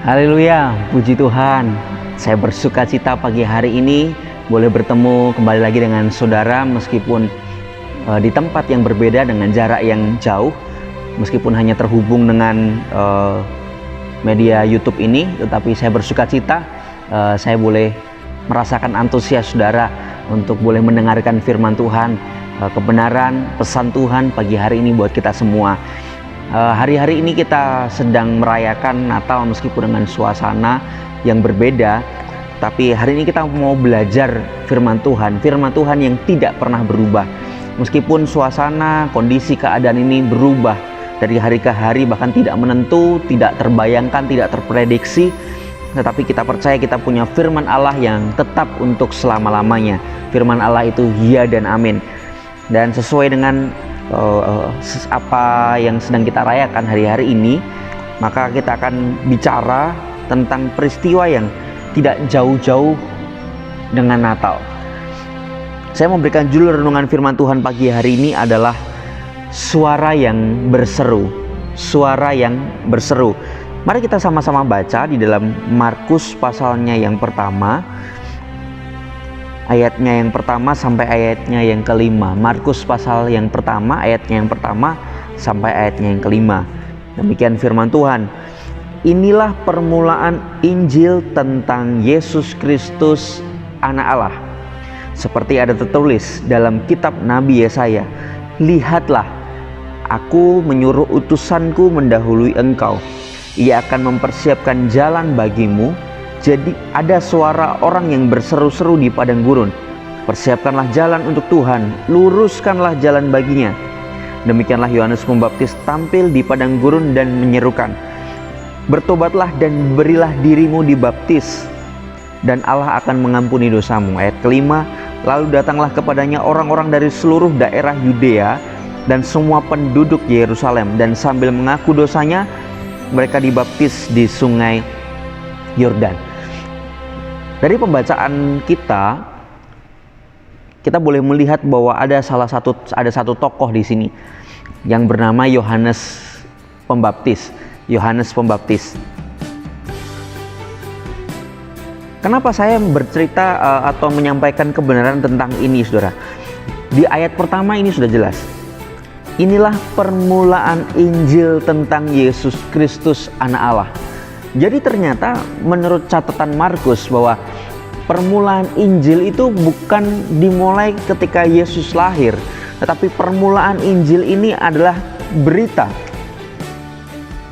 Haleluya, puji Tuhan. Saya bersuka cita pagi hari ini boleh bertemu kembali lagi dengan saudara meskipun di tempat yang berbeda dengan jarak yang jauh, meskipun hanya terhubung dengan media YouTube ini, tetapi saya bersuka cita saya boleh merasakan antusias saudara untuk boleh mendengarkan firman Tuhan, kebenaran, pesan Tuhan pagi hari ini buat kita semua. Hari-hari ini kita sedang merayakan Natal meskipun dengan suasana yang berbeda, tapi hari ini kita mau belajar firman Tuhan yang tidak pernah berubah. Meskipun suasana, kondisi, keadaan ini berubah dari hari ke hari, bahkan tidak menentu, tidak terbayangkan, tidak terprediksi, tetapi kita percaya kita punya firman Allah yang tetap untuk selama-lamanya. Firman Allah itu ya dan amin. Dan sesuai dengan apa yang sedang kita rayakan hari-hari ini, maka kita akan bicara tentang peristiwa yang tidak jauh-jauh dengan Natal. Saya memberikan judul renungan firman Tuhan pagi hari ini adalah suara yang berseru. Suara yang berseru. Mari kita sama-sama baca di dalam Markus pasalnya yang pertama, ayatnya yang pertama sampai ayatnya yang kelima. Markus pasal yang pertama, ayatnya yang pertama sampai ayatnya yang kelima. Demikian firman Tuhan. Inilah permulaan Injil tentang Yesus Kristus, Anak Allah. Seperti ada tertulis dalam kitab Nabi Yesaya, lihatlah, aku menyuruh utusanku mendahului engkau. Ia akan mempersiapkan jalan bagimu. Jadi ada suara orang yang berseru-seru di padang gurun, persiapkanlah jalan untuk Tuhan, luruskanlah jalan baginya. Demikianlah Yohanes Pembaptis tampil di padang gurun dan menyerukan, bertobatlah dan berilah dirimu dibaptis, dan Allah akan mengampuni dosamu. Ayat kelima, lalu datanglah kepadanya orang-orang dari seluruh daerah Yudea dan semua penduduk Yerusalem, dan sambil mengaku dosanya, mereka dibaptis di sungai Yordan. Dari pembacaan kita boleh melihat bahwa ada satu tokoh di sini yang bernama Yohanes Pembaptis. Yohanes Pembaptis. Kenapa saya bercerita atau menyampaikan kebenaran tentang ini, saudara? Di ayat pertama ini sudah jelas. Inilah permulaan Injil tentang Yesus Kristus, Anak Allah. Jadi ternyata menurut catatan Markus bahwa permulaan Injil itu bukan dimulai ketika Yesus lahir, tetapi permulaan Injil ini adalah berita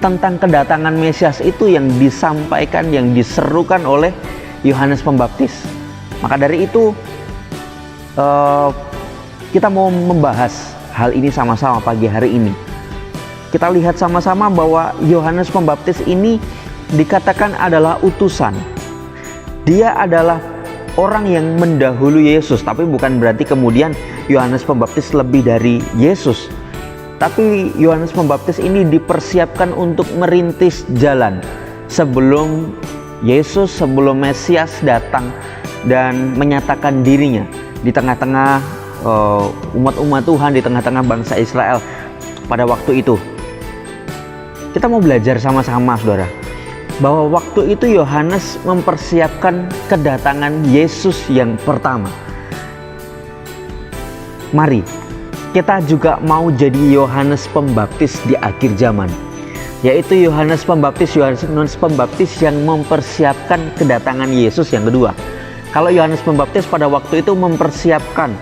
tentang kedatangan Mesias itu yang disampaikan, yang diserukan oleh Yohanes Pembaptis. Maka dari itu kita mau membahas hal ini sama-sama pagi hari ini. Kita lihat sama-sama bahwa Yohanes Pembaptis ini dikatakan adalah utusan. Dia adalah orang yang mendahului Yesus, tapi bukan berarti kemudian Yohanes Pembaptis lebih dari Yesus. Tapi Yohanes Pembaptis ini dipersiapkan untuk merintis jalan sebelum Yesus, sebelum Mesias datang dan menyatakan dirinya di tengah-tengah umat-umat Tuhan, di tengah-tengah bangsa Israel pada waktu itu. Kita mau belajar sama-sama, saudara, bahwa waktu itu Yohanes mempersiapkan kedatangan Yesus yang pertama. Mari kita juga mau jadi Yohanes Pembaptis di akhir zaman, yaitu Yohanes Pembaptis yang mempersiapkan kedatangan Yesus yang kedua. Kalau Yohanes Pembaptis pada waktu itu mempersiapkan,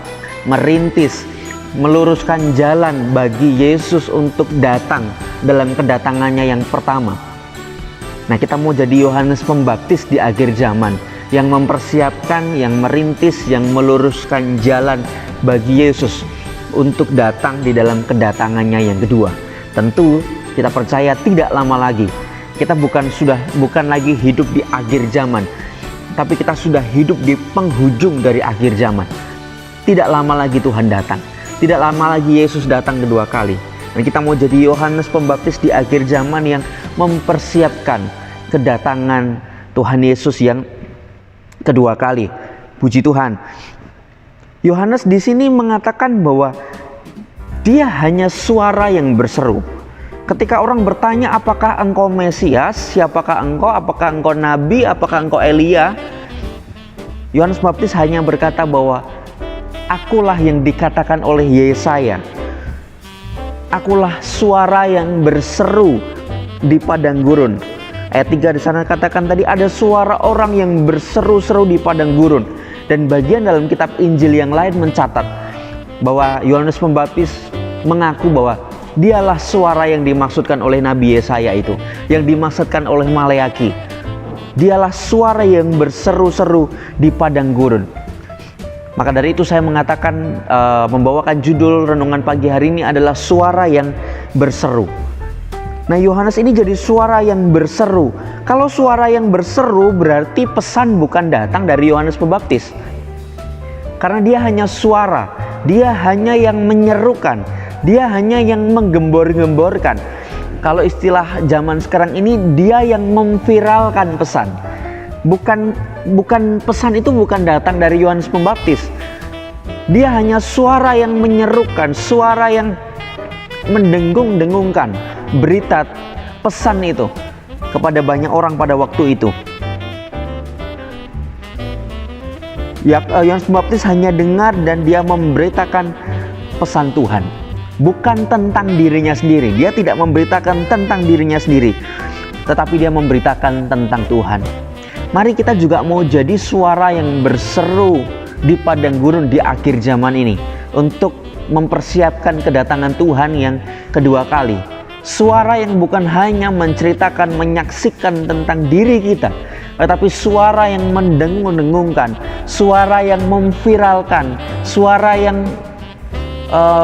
merintis, meluruskan jalan bagi Yesus untuk datang dalam kedatangannya yang pertama. Nah, kita mau jadi Yohanes Pembaptis di akhir zaman yang mempersiapkan, yang merintis, yang meluruskan jalan bagi Yesus untuk datang di dalam kedatangannya yang kedua. Tentu kita percaya tidak lama lagi. Kita bukan lagi hidup di akhir zaman, tapi kita sudah hidup di penghujung dari akhir zaman. Tidak lama lagi Tuhan datang. Tidak lama lagi Yesus datang kedua kali. Dan kita mau jadi Yohanes Pembaptis di akhir zaman yang mempersiapkan kedatangan Tuhan Yesus yang kedua kali. Puji Tuhan. Yohanes di sini mengatakan bahwa dia hanya suara yang berseru. Ketika orang bertanya, apakah engkau Mesias, siapakah engkau, apakah engkau Nabi, apakah engkau Elia, Yohanes Pembaptis hanya berkata bahwa akulah yang dikatakan oleh Yesaya. Akulah suara yang berseru di padang gurun. Ayat 3 di sana katakan tadi ada suara orang yang berseru-seru di padang gurun. Dan bagian dalam kitab Injil yang lain mencatat bahwa Yohanes Pembaptis mengaku bahwa dialah suara yang dimaksudkan oleh Nabi Yesaya itu, yang dimaksudkan oleh Maleaki. Dialah suara yang berseru-seru di padang gurun. Maka dari itu saya mengatakan membawakan judul renungan pagi hari ini adalah suara yang berseru. Nah, Yohanes ini jadi suara yang berseru. Kalau suara yang berseru berarti pesan bukan datang dari Yohanes Pembaptis. Karena dia hanya suara, dia hanya yang menyerukan, dia hanya yang menggembor-gemborkan. Kalau istilah zaman sekarang ini, dia yang memviralkan pesan. Bukan pesan itu bukan datang dari Yohanes Pembaptis. Dia hanya suara yang menyerukan, suara yang mendengung-dengungkan berita pesan itu kepada banyak orang pada waktu itu. Yohanes Pembaptis hanya dengar dan dia memberitakan pesan Tuhan, bukan tentang dirinya sendiri. Dia tidak memberitakan tentang dirinya sendiri, tetapi dia memberitakan tentang Tuhan. Mari kita juga mau jadi suara yang berseru di padang gurun di akhir zaman ini untuk mempersiapkan kedatangan Tuhan yang kedua kali. Suara yang bukan hanya menceritakan, menyaksikan tentang diri kita, tetapi suara yang mendengung-dengungkan, suara yang memviralkan, suara yang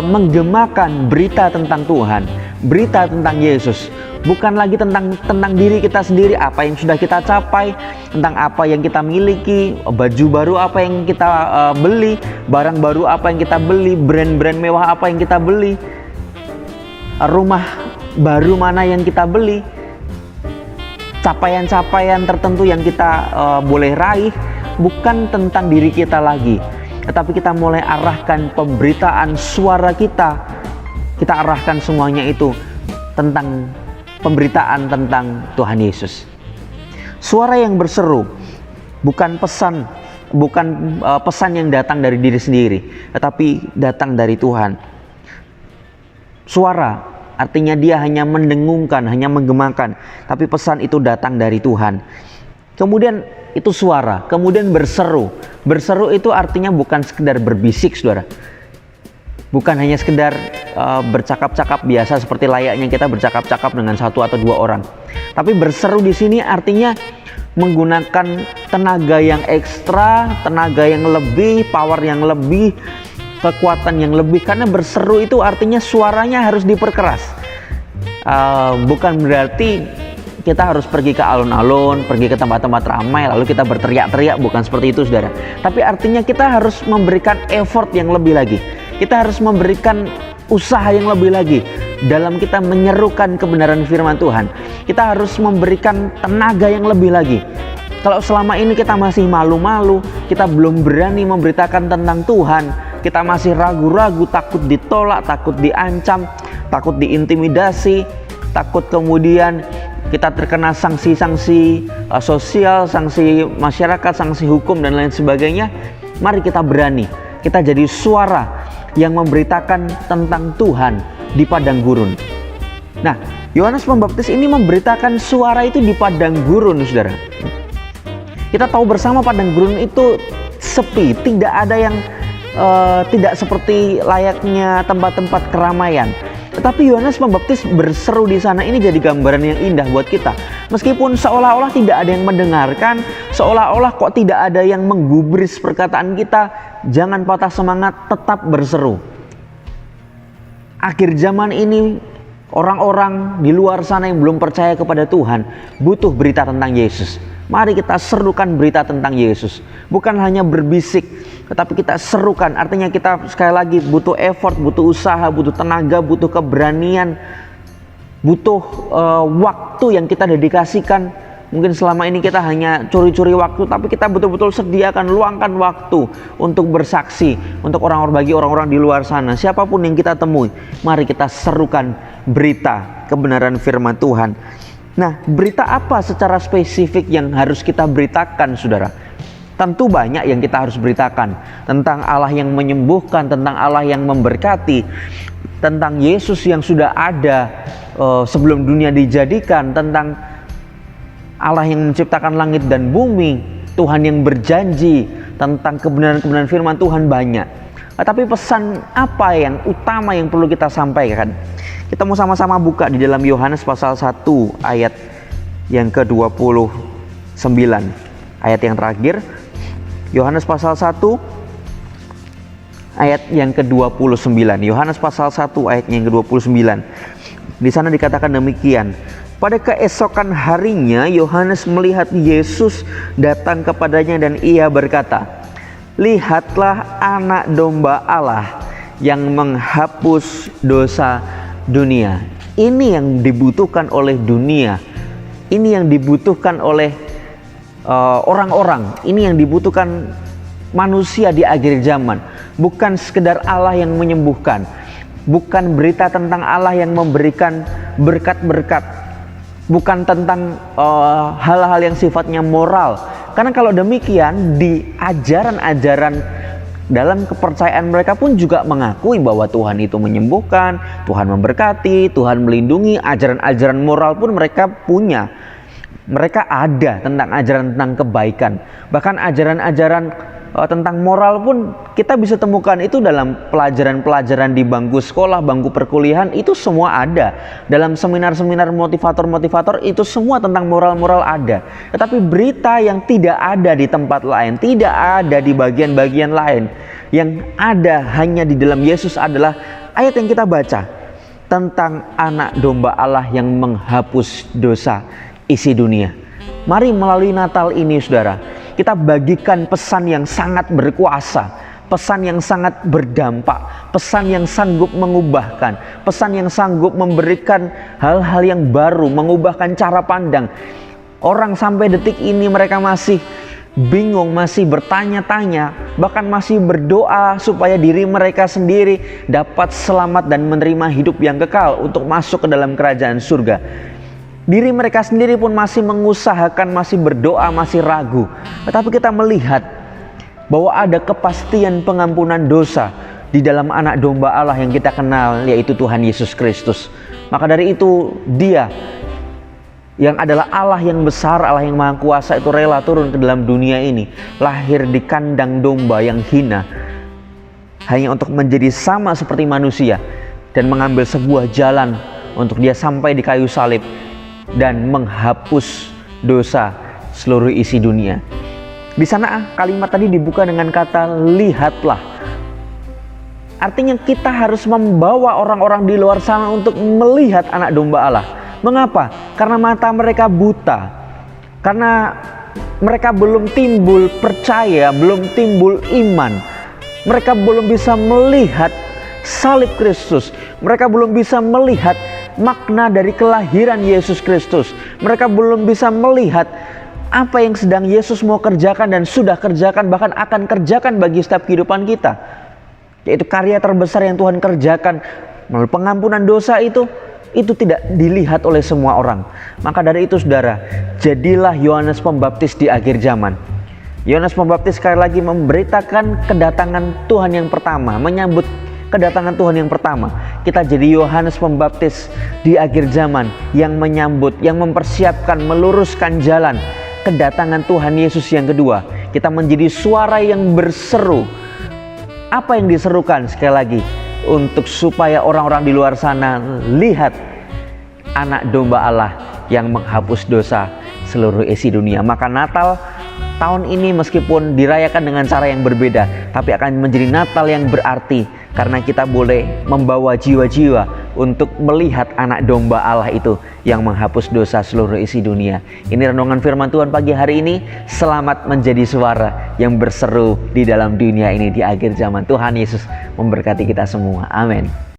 menggemakan berita tentang Tuhan, berita tentang Yesus. Bukan lagi tentang diri kita sendiri, apa yang sudah kita capai, tentang apa yang kita miliki, baju baru apa yang kita beli, barang baru apa yang kita beli, brand-brand mewah apa yang kita beli, rumah baru mana yang kita beli, capaian-capaian tertentu yang kita boleh raih. Bukan tentang diri kita lagi, tetapi kita mulai arahkan pemberitaan suara kita arahkan semuanya itu tentang pemberitaan tentang Tuhan Yesus. Suara yang berseru bukan pesan yang datang dari diri sendiri, tetapi datang dari Tuhan. Suara artinya dia hanya mendengungkan, hanya menggemakan, tapi pesan itu datang dari Tuhan. Kemudian itu suara, kemudian berseru. Berseru itu artinya bukan sekedar berbisik, saudara. Bukan hanya sekedar bercakap-cakap biasa seperti layaknya kita bercakap-cakap dengan satu atau dua orang. Tapi berseru di sini artinya menggunakan tenaga yang ekstra, tenaga yang lebih, power yang lebih, kekuatan yang lebih. Karena berseru itu artinya suaranya harus diperkeras. Bukan berarti kita harus pergi ke alun-alun, pergi ke tempat-tempat ramai lalu kita berteriak-teriak, bukan seperti itu, saudara. Tapi artinya kita harus memberikan effort yang lebih lagi. Kita harus memberikan usaha yang lebih lagi dalam kita menyerukan kebenaran firman Tuhan. Kita harus memberikan tenaga yang lebih lagi. Kalau selama ini kita masih malu-malu, kita belum berani memberitakan tentang Tuhan, kita masih ragu-ragu, takut ditolak, takut diancam, takut diintimidasi, takut kemudian kita terkena sanksi-sanksi sosial, sanksi masyarakat, sanksi hukum dan lain sebagainya. Mari kita berani, kita jadi suara yang memberitakan tentang Tuhan di padang gurun. Nah, Yohanes Pembaptis ini memberitakan suara itu di padang gurun, saudara. Kita tahu bersama padang gurun itu sepi, tidak ada yang tidak seperti layaknya tempat-tempat keramaian. Tetapi Yohanes Pembaptis berseru di sana, ini jadi gambaran yang indah buat kita. Meskipun seolah-olah tidak ada yang mendengarkan, seolah-olah kok tidak ada yang menggubris perkataan kita, jangan patah semangat, tetap berseru. Akhir zaman ini, orang-orang di luar sana yang belum percaya kepada Tuhan butuh berita tentang Yesus. Mari kita serukan berita tentang Yesus. Bukan hanya berbisik, tetapi kita serukan. Artinya kita sekali lagi butuh effort, butuh usaha, butuh tenaga, butuh keberanian, butuh waktu yang kita dedikasikan Mungkin selama ini kita hanya curi-curi waktu, tapi kita betul-betul sediakan, luangkan waktu untuk bersaksi untuk bagi orang-orang di luar sana. Siapapun yang kita temui, mari kita serukan berita kebenaran firman Tuhan. Nah, berita apa secara spesifik yang harus kita beritakan, saudara? Tentu banyak yang kita harus beritakan, tentang Allah yang menyembuhkan, tentang Allah yang memberkati, tentang Yesus yang sudah ada sebelum dunia dijadikan, tentang Allah yang menciptakan langit dan bumi, Tuhan yang berjanji, tentang kebenaran-kebenaran firman Tuhan banyak. Tapi pesan apa yang utama yang perlu kita sampaikan? Kita mau sama-sama buka di dalam Yohanes pasal 1 ayat yang ke-29. Ayat yang terakhir, Yohanes pasal 1 ayat yang ke-29. Yohanes pasal 1 ayat yang ke-29. Di sana dikatakan demikian. Pada keesokan harinya Yohanes melihat Yesus datang kepadanya dan ia berkata, "Lihatlah anak domba Allah yang menghapus dosa dunia." Ini yang dibutuhkan oleh dunia. Ini yang dibutuhkan oleh orang-orang. Ini yang dibutuhkan manusia di akhir zaman. Bukan sekedar Allah yang menyembuhkan, bukan berita tentang Allah yang memberikan berkat-berkat, bukan tentang hal-hal yang sifatnya moral. Karena kalau demikian, di ajaran-ajaran dalam kepercayaan mereka pun juga mengakui bahwa Tuhan itu menyembuhkan, Tuhan memberkati, Tuhan melindungi. Ajaran-ajaran moral pun mereka punya. Mereka ada tentang ajaran tentang kebaikan. Bahkan ajaran-ajaran tentang moral pun kita bisa temukan itu dalam pelajaran-pelajaran di bangku sekolah, bangku perkuliahan, itu semua ada. Dalam seminar-seminar motivator-motivator itu semua tentang moral-moral ada. Tetapi berita yang tidak ada di tempat lain, tidak ada di bagian-bagian lain, yang ada hanya di dalam Yesus adalah ayat yang kita baca tentang anak domba Allah yang menghapus dosa isi dunia. Mari melalui Natal ini, saudara, kita bagikan pesan yang sangat berkuasa, pesan yang sangat berdampak, pesan yang sanggup mengubahkan, pesan yang sanggup memberikan hal-hal yang baru, mengubahkan cara pandang. Orang sampai detik ini mereka masih bingung, masih bertanya-tanya, bahkan masih berdoa supaya diri mereka sendiri dapat selamat dan menerima hidup yang kekal untuk masuk ke dalam kerajaan surga. Diri mereka sendiri pun masih mengusahakan, masih berdoa, masih ragu. Tetapi kita melihat bahwa ada kepastian pengampunan dosa di dalam anak domba Allah yang kita kenal, yaitu Tuhan Yesus Kristus. Maka dari itu Dia yang adalah Allah yang besar, Allah yang maha kuasa itu rela turun ke dalam dunia ini, lahir di kandang domba yang hina, hanya untuk menjadi sama seperti manusia dan mengambil sebuah jalan untuk Dia sampai di kayu salib dan menghapus dosa seluruh isi dunia. Di sana kalimat tadi dibuka dengan kata lihatlah. Artinya kita harus membawa orang-orang di luar sana untuk melihat anak domba Allah. Mengapa? Karena mata mereka buta. Karena mereka belum timbul percaya, belum timbul iman. Mereka belum bisa melihat salib Kristus. Mereka belum bisa melihat makna dari kelahiran Yesus Kristus. Mereka belum bisa melihat apa yang sedang Yesus mau kerjakan dan sudah kerjakan, bahkan akan kerjakan bagi setiap kehidupan kita, yaitu karya terbesar yang Tuhan kerjakan melalui pengampunan dosa itu tidak dilihat oleh semua orang. Maka dari itu, saudara, jadilah Yohanes Pembaptis di akhir zaman. Yohanes Pembaptis sekali lagi memberitakan kedatangan Tuhan yang pertama, menyambut kedatangan Tuhan yang pertama. Kita jadi Yohanes Pembaptis di akhir zaman yang menyambut, yang mempersiapkan, meluruskan jalan kedatangan Tuhan Yesus yang kedua. Kita menjadi suara yang berseru. Apa yang diserukan? Sekali lagi, untuk supaya orang-orang di luar sana lihat anak domba Allah yang menghapus dosa seluruh isi dunia. Maka Natal tahun ini meskipun dirayakan dengan cara yang berbeda, tapi akan menjadi Natal yang berarti karena kita boleh membawa jiwa-jiwa untuk melihat anak domba Allah itu yang menghapus dosa seluruh isi dunia. Ini renungan firman Tuhan pagi hari ini. Selamat menjadi suara yang berseru di dalam dunia ini di akhir zaman. Tuhan Yesus memberkati kita semua. Amin.